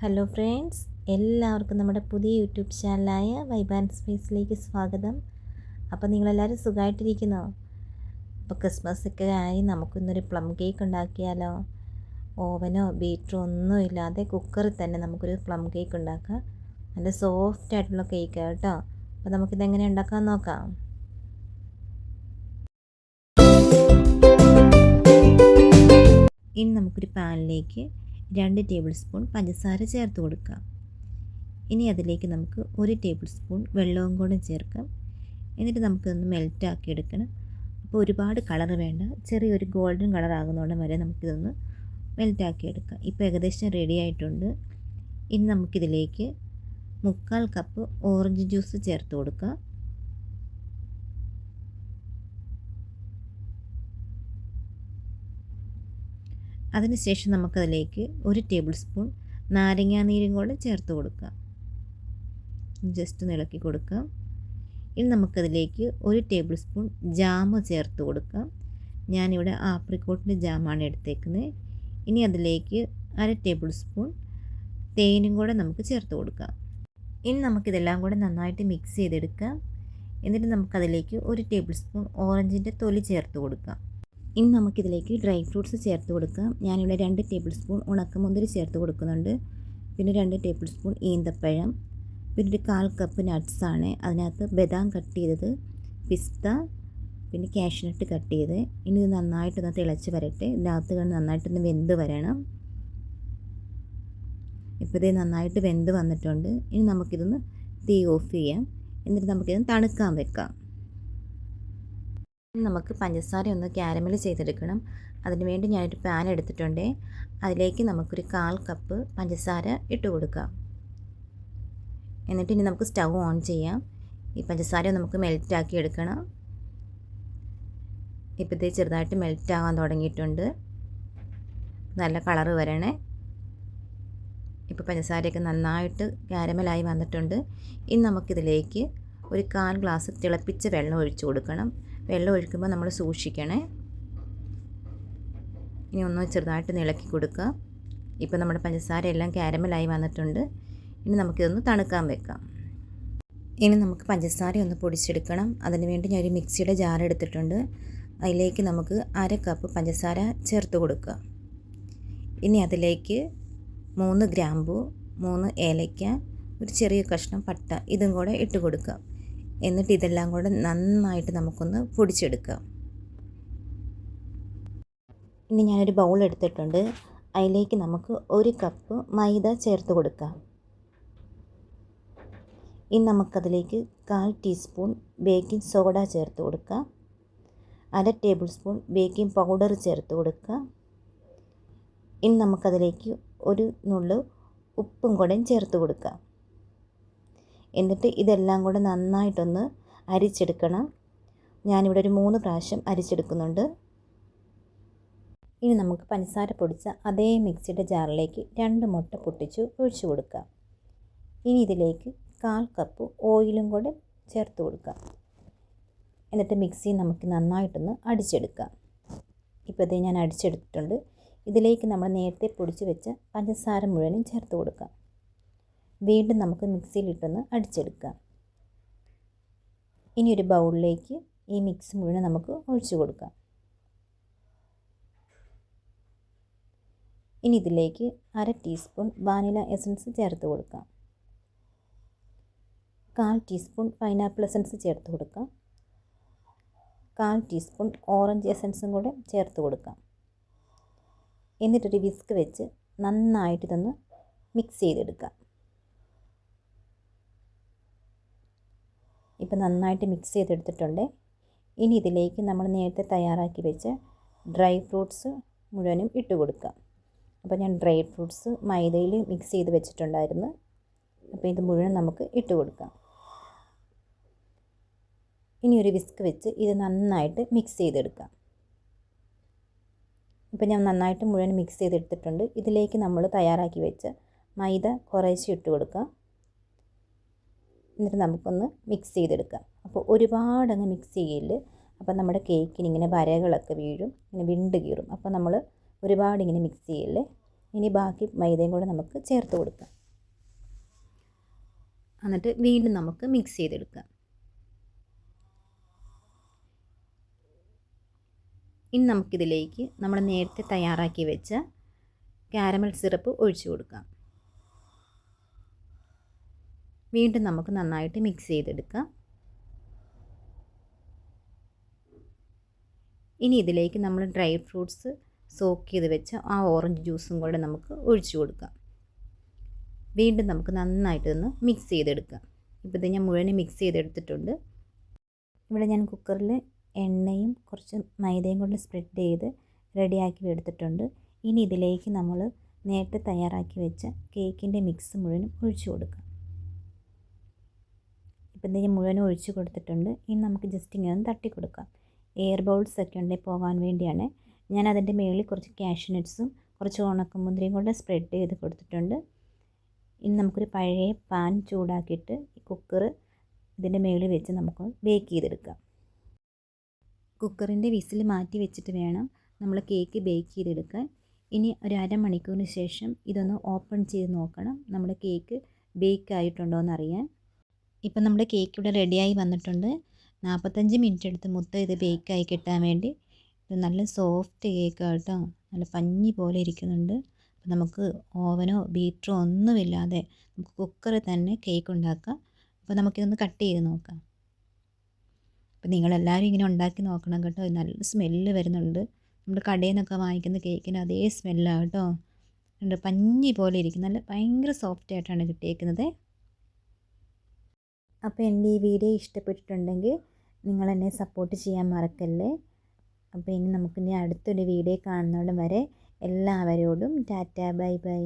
Hello friends, എല്ലാവർക്കും നമ്മുടെ പുതിയ യൂട്യൂബ് ചാനലായ വൈബ് ആൻഡ് സ്പേസിലേക്ക് സ്വാഗതം. അപ്പോൾ നിങ്ങളെല്ലാവരും സുഖമായിട്ടിരിക്കുന്നോ? അപ്പോൾ ക്രിസ്മസ് ഒക്കെ ആയി നമുക്കിന്നൊരു പ്ലം കേക്ക് ഉണ്ടാക്കിയാലോ? ഓവനോ ബീറ്ററോ ഒന്നും ഇല്ലാതെ കുക്കറിൽ തന്നെ നമുക്കൊരു പ്ലം കേക്ക് ഉണ്ടാക്കാം. നല്ല സോഫ്റ്റ് ആയിട്ടുള്ള കേക്കാണ് കേട്ടോ. അപ്പോൾ നമുക്കിതെങ്ങനെ ഉണ്ടാക്കാൻ നോക്കാം. ഇനി നമുക്കൊരു പാനിലേക്ക് 2 ടേബിൾ സ്പൂൺ പഞ്ചസാര ചേർത്ത് കൊടുക്കാം. ഇനി അതിലേക്ക് നമുക്ക് 1 ടേബിൾ സ്പൂൺ വെള്ളവും കൂടെ ചേർക്കാം. എന്നിട്ട് നമുക്കൊന്ന് മെൽറ്റാക്കി എടുക്കണം. അപ്പോൾ ഒരുപാട് കളർ വേണ്ട, ചെറിയൊരു ഗോൾഡൻ കളർ ആകുന്നോടം വരെ നമുക്കിതൊന്ന് മെൽറ്റാക്കി എടുക്കാം. ഇപ്പോൾ ഏകദേശം റെഡി ആയിട്ടുണ്ട്. ഇനി നമുക്കിതിലേക്ക് 3/4 കപ്പ് ഓറഞ്ച് ജ്യൂസ് ചേർത്ത് കൊടുക്കാം. അതിനുശേഷം നമുക്കതിലേക്ക് 1 ടേബിൾ സ്പൂൺ നാരങ്ങാനീരും കൂടെ ചേർത്ത് കൊടുക്കാം. ജസ്റ്റ് ഒന്ന് ഇളക്കി കൊടുക്കാം. ഇനി നമുക്കതിലേക്ക് 1 ടേബിൾ സ്പൂൺ ജാം ചേർത്ത് കൊടുക്കാം. ഞാനിവിടെ ആപ്രിക്കോട്ടിൻ്റെ ജാമാണ് എടുത്തേക്കുന്നത്. ഇനി അതിലേക്ക് 1/2 ടേബിൾ സ്പൂൺ തേനും കൂടെ നമുക്ക് ചേർത്ത് കൊടുക്കാം. ഇനി നമുക്കിതെല്ലാം കൂടെ നന്നായിട്ട് മിക്സ് ചെയ്തെടുക്കാം. എന്നിട്ട് നമുക്കതിലേക്ക് 1 ടേബിൾ സ്പൂൺ ഓറഞ്ചിൻ്റെ തൊലി ചേർത്ത് കൊടുക്കാം. ഇനി നമുക്കിതിലേക്ക് ഡ്രൈ ഫ്രൂട്ട്സ് ചേർത്ത് കൊടുക്കാം. ഞാനിവിടെ 2 ടേബിൾ സ്പൂൺ ഉണക്കമുന്തിരി ചേർത്ത് കൊടുക്കുന്നുണ്ട്. പിന്നെ 2 ടേബിൾ സ്പൂൺ ഈന്തപ്പഴം, പിന്നെ ഒരു 1/4 കപ്പ് നട്ട്സാണ്. അതിനകത്ത് ബദാം കട്ട് ചെയ്തത്, പിസ്ത, പിന്നെ കാഷ്നട്ട് കട്ട് ചെയ്ത്. ഇനി ഇത് നന്നായിട്ടൊന്ന് തിളച്ച് വരട്ടെ. ഇതിനകത്ത് നന്നായിട്ടൊന്ന് വെന്ത് വരണം. ഇപ്പോൾ ഇത് നന്നായിട്ട് വെന്ത് വന്നിട്ടുണ്ട്. ഇനി നമുക്കിതൊന്ന് തീ ഓഫ് ചെയ്യാം. എന്നിട്ട് നമുക്കിതൊന്ന് തണുക്കാൻ വെക്കാം. നമുക്ക് പഞ്ചസാര ഒന്ന് ക്യാരമൽ ചെയ്തെടുക്കണം. അതിനുവേണ്ടി ഞാനൊരു പാൻ എടുത്തിട്ടുണ്ട്. അതിലേക്ക് നമുക്കൊരു 1/4 കപ്പ് പഞ്ചസാര ഇട്ട് കൊടുക്കാം. എന്നിട്ട് ഇനി നമുക്ക് സ്റ്റൗ ഓൺ ചെയ്യാം. ഈ പഞ്ചസാര നമുക്ക് മെൽറ്റാക്കി എടുക്കണം. ഇപ്പോൾ ഇത് ചെറുതായിട്ട് മെൽറ്റാകാൻ തുടങ്ങിയിട്ടുണ്ട്. നല്ല കളറ് വരണേ. ഇപ്പോൾ പഞ്ചസാരയൊക്കെ നന്നായിട്ട് ക്യാരമലായി വന്നിട്ടുണ്ട്. ഇനി നമുക്കിതിലേക്ക് ഒരു 1/4 ഗ്ലാസ് തിളപ്പിച്ച വെള്ളം ഒഴിച്ചു കൊടുക്കണം. വെള്ളം ഒഴിക്കുമ്പോൾ നമ്മൾ സൂക്ഷിക്കണേ. ഇനി ഒന്ന് ചെറുതായിട്ട് ഇളക്കി കൊടുക്കുക. ഇപ്പോൾ നമ്മുടെ പഞ്ചസാര എല്ലാം ക്യാരമലായി വന്നിട്ടുണ്ട്. ഇനി നമുക്കിതൊന്ന് തണുക്കാൻ വെക്കാം. ഇനി നമുക്ക് പഞ്ചസാര ഒന്ന് പൊടിച്ചെടുക്കണം. അതിനുവേണ്ടി ഞാനൊരു മിക്സിയുടെ ജാർ എടുത്തിട്ടുണ്ട്. അതിലേക്ക് നമുക്ക് 1/2 കപ്പ് പഞ്ചസാര ചേർത്ത് കൊടുക്കുക. ഇനി അതിലേക്ക് 3 ഗ്രാമ്പു, 3 ഏലയ്ക്ക, ഒരു ചെറിയ കഷ്ണം പട്ട ഇതും കൂടെ ഇട്ട് കൊടുക്കുക. എന്നിട്ട് ഇതെല്ലാം കൂടെ നന്നായിട്ട് നമുക്കൊന്ന് പൊടിച്ചെടുക്കാം. ഇനി ഞാനൊരു ബൗൾ എടുത്തിട്ടുണ്ട്. അതിലേക്ക് നമുക്ക് 1 കപ്പ് മൈദ ചേർത്ത് കൊടുക്കാം. ഇനി നമുക്കതിലേക്ക് 1/4 ടീസ്പൂൺ ബേക്കിംഗ് സോഡ ചേർത്ത് കൊടുക്കാം. 1/2 ടേബിൾ സ്പൂൺ ബേക്കിംഗ് പൗഡർ ചേർത്ത് കൊടുക്കുക. ഇനി നമുക്കതിലേക്ക് ഒരു നുള്ളു ഉപ്പും കൂടെ ചേർത്ത് കൊടുക്കാം. എന്നിട്ട് ഇതെല്ലാം കൂടെ നന്നായിട്ടൊന്ന് അരിച്ചെടുക്കണം. ഞാനിവിടെ ഒരു 3 പ്രാവശ്യം അരിച്ചെടുക്കുന്നുണ്ട്. ഇനി നമുക്ക് പഞ്ചസാര പൊടിച്ച അതേ മിക്സിയുടെ ജാറിലേക്ക് 2 മുട്ട പൊട്ടിച്ച് ഒഴിച്ചു കൊടുക്കാം. ഇനി ഇതിലേക്ക് 1/4 കപ്പ് ഓയിലും കൂടെ ചേർത്ത് കൊടുക്കാം. എന്നിട്ട് മിക്സി നമുക്ക് നന്നായിട്ടൊന്ന് അടിച്ചെടുക്കാം. ഇപ്പോൾ ഇത് ഞാൻ അടിച്ചെടുത്തിട്ടുണ്ട്. ഇതിലേക്ക് നമ്മൾ നേരത്തെ പൊടിച്ച് വെച്ച പഞ്ചസാര മുഴുവനും ചേർത്ത് കൊടുക്കാം. വീണ്ടും നമുക്ക് മിക്സിയിലിട്ടൊന്ന് അടിച്ചെടുക്കാം. ഇനി ഒരു ബൗളിലേക്ക് ഈ മിക്സ് മുഴുവൻ നമുക്ക് ഒഴിച്ചു കൊടുക്കാം. ഇനി ഇതിലേക്ക് 1/2 ടീസ്പൂൺ വാനില എസൻസ് ചേർത്ത് കൊടുക്കാം. 1/4 ടീസ്പൂൺ പൈനാപ്പിൾ എസൻസ് ചേർത്ത് കൊടുക്കാം. 1/4 ടീസ്പൂൺ ഓറഞ്ച് എസൻസും കൂടെ ചേർത്ത് കൊടുക്കാം. എന്നിട്ടൊരു വിസ്ക് വെച്ച് നന്നായിട്ട് ഇതൊന്ന് മിക്സ് ചെയ്തെടുക്കാം. ഇപ്പോൾ നന്നായിട്ട് മിക്സ് ചെയ്തെടുത്തിട്ടുണ്ട്. ഇനി ഇതിലേക്ക് നമ്മൾ നേരത്തെ തയ്യാറാക്കി വെച്ച ഡ്രൈ ഫ്രൂട്ട്സ് മുഴുവനും ഇട്ട് കൊടുക്കാം. അപ്പോൾ ഞാൻ ഡ്രൈ ഫ്രൂട്ട്സ് മൈദയിൽ മിക്സ് ചെയ്ത് വെച്ചിട്ടുണ്ടായിരുന്നു. അപ്പോൾ ഇത് മുഴുവൻ നമുക്ക് ഇട്ട് കൊടുക്കാം. ഇനി ഒരു വിസ്ക് വെച്ച് ഇത് നന്നായിട്ട് മിക്സ് ചെയ്തെടുക്കാം. ഇപ്പോൾ ഞാൻ നന്നായിട്ട് മുഴുവൻ മിക്സ് ചെയ്തെടുത്തിട്ടുണ്ട്. ഇതിലേക്ക് നമ്മൾ തയ്യാറാക്കി വെച്ച മൈദ കുറേശ്ശെ ഇട്ട് കൊടുക്കാം. എന്നിട്ട് നമുക്കൊന്ന് മിക്സ് ചെയ്തെടുക്കാം. അപ്പോൾ ഒരുപാടങ്ങ് മിക്സ് ചെയ്യില്ല. അപ്പോൾ നമ്മുടെ കേക്കിന് ഇങ്ങനെ വരകളൊക്കെ വീഴും, ഇങ്ങനെ വിണ്ട് കീറും. അപ്പോൾ നമ്മൾ ഒരുപാടിങ്ങനെ മിക്സ് ചെയ്യില്ലേ. ഇനി ബാക്കി മൈദയും കൂടെ നമുക്ക് ചേർത്ത് കൊടുക്കാം. എന്നിട്ട് വീണ്ടും നമുക്ക് മിക്സ് ചെയ്തെടുക്കാം. ഇനി നമുക്കിതിലേക്ക് നമ്മൾ നേരത്തെ തയ്യാറാക്കി വെച്ച കാരമൽ സിറപ്പ് ഒഴിച്ചു കൊടുക്കാം. വീണ്ടും നമുക്ക് നന്നായിട്ട് മിക്സ് ചെയ്തെടുക്കാം. ഇനി ഇതിലേക്ക് നമ്മൾ ഡ്രൈ ഫ്രൂട്ട്സ് സോക്ക് ചെയ്ത് വെച്ച ആ ഓറഞ്ച് ജ്യൂസും കൂടെ നമുക്ക് ഒഴിച്ചു കൊടുക്കാം. വീണ്ടും നമുക്ക് നന്നായിട്ടൊന്ന് മിക്സ് ചെയ്തെടുക്കാം. ഇപ്പോൾ ഇത് ഞാൻ മുഴുവൻ മിക്സ് ചെയ്തെടുത്തിട്ടുണ്ട്. ഇവിടെ ഞാൻ കുക്കറിൽ എണ്ണയും കുറച്ച് മൈദയും കൊണ്ട് സ്പ്രെഡ് ചെയ്ത് റെഡിയാക്കി എടുത്തിട്ടുണ്ട്. ഇനി ഇതിലേക്ക് നമ്മൾ നേരത്തെ തയ്യാറാക്കി വെച്ച കേക്കിൻ്റെ മിക്സ് മുഴുവനും ഒഴിച്ചു കൊടുക്കാം. ഇപ്പോൾ ഇത് ഞാൻ മുഴുവനും ഒഴിച്ചു കൊടുത്തിട്ടുണ്ട്. ഇനി നമുക്ക് ജസ്റ്റ് ഇങ്ങനെ ഒന്ന് തട്ടി കൊടുക്കാം. എയർ ബൗൾസ് ഒക്കെ ഉണ്ടെങ്കിൽ പോകാൻ വേണ്ടിയാണ്. ഞാൻ അതിൻ്റെ മുകളിൽ കുറച്ച് കാഷ്യൂനട്ട്സും കുറച്ച് ഉണക്കമുന്തിരിയും കൊണ്ട് സ്പ്രെഡ് ചെയ്ത് കൊടുത്തിട്ടുണ്ട്. ഇനി നമുക്കൊരു പഴയ പാൻ ചൂടാക്കിയിട്ട് കുക്കർ ഇതിൻ്റെ മുകളിൽ വെച്ച് നമുക്ക് ബേക്ക് ചെയ്തെടുക്കാം. കുക്കറിൻ്റെ വിസിൽ മാറ്റി വെച്ചിട്ട് വേണം നമ്മൾ കേക്ക് ബേക്ക് ചെയ്തെടുക്കാൻ. ഇനി ഒരു അരമണിക്കൂറിന് ശേഷം ഇതൊന്ന് ഓപ്പൺ ചെയ്ത് നോക്കണം, നമ്മുടെ കേക്ക് ബേക്ക് ആയിട്ടുണ്ടോ എന്നറിയാൻ. ഇപ്പം നമ്മുടെ കേക്ക് ഇവിടെ റെഡിയായി വന്നിട്ടുണ്ട്. 45 മിനിറ്റ് എടുത്ത് മൊത്തം ഇത് ബേക്കായി കിട്ടാൻ വേണ്ടി. ഇത് നല്ല സോഫ്റ്റ് കേക്കാണ് കേട്ടോ, നല്ല പഞ്ഞി പോലെ ഇരിക്കുന്നുണ്ട്. അപ്പം നമുക്ക് ഓവനോ ബീറ്ററോ ഒന്നുമില്ലാതെ നമുക്ക് കുക്കറിൽ തന്നെ കേക്ക് ഉണ്ടാക്കാം. അപ്പോൾ നമുക്കിതൊന്ന് കട്ട് ചെയ്ത് നോക്കാം. അപ്പോൾ നിങ്ങളെല്ലാവരും ഇങ്ങനെ ഉണ്ടാക്കി നോക്കണം കേട്ടോ. നല്ല സ്മെല്ല് വരുന്നുണ്ട്. നമ്മൾ കടയിൽ നിന്നൊക്കെ വാങ്ങിക്കുന്ന കേക്കിന് അതേ സ്മെല്ലാണ് കേട്ടോ. ഉണ്ട് പഞ്ഞി പോലെ ഇരിക്കും, നല്ല ഭയങ്കര സോഫ്റ്റ് ആയിട്ടാണ് കിട്ടിയേക്കുന്നത്. അപ്പോൾ എൻ്റെ ഈ വീഡിയോ ഇഷ്ടപ്പെട്ടിട്ടുണ്ടെങ്കിൽ നിങ്ങൾ എന്നെ സപ്പോർട്ട് ചെയ്യാൻ മറക്കല്ലേ. അപ്പോൾ ഇനി നമുക്കിനി അടുത്തൊരു വീഡിയോ കാണുന്നോടം വരെ എല്ലാവരോടും ടാറ്റാ ബൈ ബൈ.